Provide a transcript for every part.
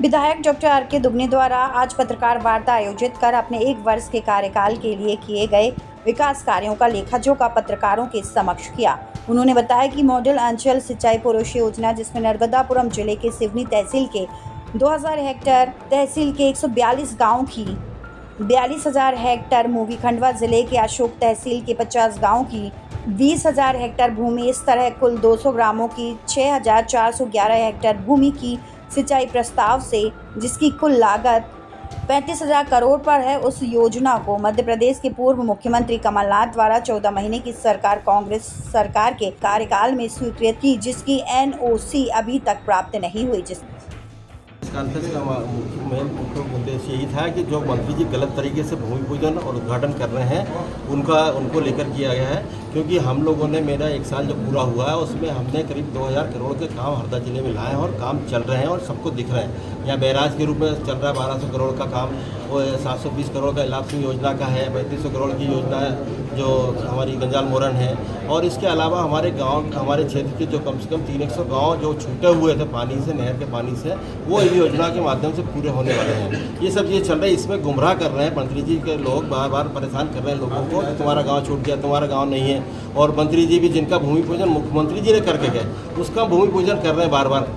विधायक doctor R के दुगने द्वारा आज पत्रकार वार्ता आयोजित कर अपने 1 वर्ष के कार्यकाल के लिए किए गए विकास कार्यों का लेखा-जोखा पत्रकारों के समक्ष किया। उन्होंने बताया कि मॉडल अंचल सिंचाई पुरुष योजना, जिसमें नर्मदापुरम जिले के सिवनी तहसील के 2000 हेक्टेयर, तहसील के 142 गाँव की 42,000 हेक्टेयर, मूवी खंडवा जिले के अशोक तहसील के 50 गाँव की 20,000 हेक्टेयर भूमि, इस तरह कुल 200 ग्रामों की 6,411 हेक्टेयर भूमि की सिंचाई प्रस्ताव से, जिसकी कुल लागत 35,000 करोड़ पर है। उस योजना को मध्य प्रदेश के पूर्व मुख्यमंत्री कमलनाथ द्वारा 14 महीने की सरकार कांग्रेस सरकार के कार्यकाल में स्वीकृत की, जिसकी NOC अभी तक प्राप्त नहीं हुई। इस कॉन्फ्रेंस का मुख्य उद्देश्य यही था कि जो मंत्री जी गलत तरीके से भूमि पूजन और उद्घाटन कर रहे हैं उनको लेकर किया गया है, क्योंकि हम लोगों ने मेरा 1 साल जो पूरा हुआ है उसमें हमने करीब 2000 करोड़ के काम हरदा जिले में लाए हैं और काम चल रहे हैं और सबको दिख रहे हैं। यहाँ बैराज के रूप में चल रहा है 1200 करोड़ का काम, वो 720 करोड़ का इलाज सिंह योजना का है, 3500 करोड़ की योजना है जो हमारी गंजाल मोरन है। और इसके अलावा हमारे गाँव, हमारे क्षेत्र के जो कम से कम 300 गाँव जो छूटे हुए थे पानी से, नहर के पानी से, वो इस योजना के माध्यम से पूरे होने वाले हैं। ये सब चीज़ें चल रही है। इसमें गुमराह कर रहे हैं मंत्री जी के लोग, बार बार परेशान कर रहे हैं लोगों को कि तुम्हारा गांव छूट गया, तुम्हारा गांव नहीं है। और मंत्री जी भी जिनका भूमि पूजन मुख्यमंत्री जी ने करके गए उसका भूमि पूजन कर रहे हैं बार बार।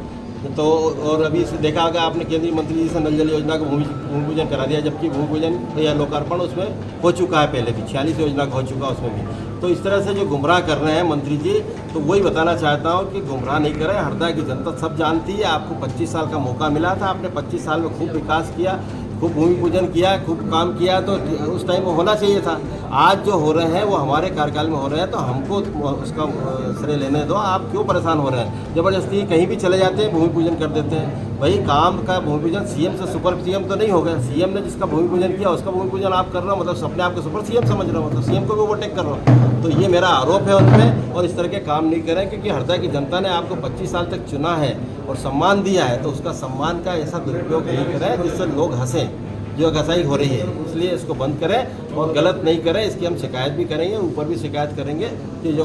तो और अभी से देखा होगा आपने, केंद्रीय मंत्री जी से नल जल योजना का भूमि पूजन करा दिया, जबकि भूमि पूजन या लोकार्पण उसमें हो चुका है पहले भी, 46 योजना का हो चुका उसमें भी। तो इस तरह से जो गुमराह कर रहे हैं मंत्री जी, तो वही बताना चाहता हूँ कि गुमराह नहीं करें। हरदा की जनता सब जानती है। आपको 25 साल का मौका मिला था, आपने 25 साल में खूब विकास किया, खूब भूमि पूजन किया, खूब काम किया, तो उस टाइम वो होना चाहिए था। आज जो हो रहे हैं वो हमारे कार्यकाल में हो रहे हैं, तो हमको उसका श्रेय लेने दो। आप क्यों परेशान हो रहे हैं? ज़बरदस्ती कहीं भी चले जाते हैं, भूमि पूजन कर देते हैं। भाई काम का भूमि पूजन सीएम से सुपर सीएम तो नहीं हो गया। सीएम ने जिसका भूमि पूजन किया उसका भूमि पूजन आप कर रहे हो, मतलब अपने आप को सुपर सीएम समझ रहे हो, मतलब सीएम को भी ओवरटेक कर रहे हो। तो ये मेरा आरोप है उनमें, और इस तरह के काम नहीं करें, क्योंकि हरदा की जनता ने आपको 25 साल तक चुना है और सम्मान दिया है, तो उसका सम्मान का ऐसा दुरुपयोग नहीं करें जिससे लोग हंसें। जो घसाई हो रही है, इसलिए इसको बंद करें और गलत नहीं करें। इसकी हम शिकायत भी करेंगे, ऊपर भी शिकायत करेंगे कि जो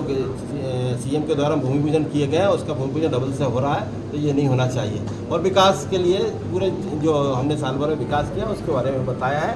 सीएम के द्वारा भूमि पूजन किए गए हैं उसका भूमि पूजन डबल से हो रहा है, तो ये नहीं होना चाहिए। और विकास के लिए पूरे जो हमने साल भर में विकास किया उसके बारे में बताया है।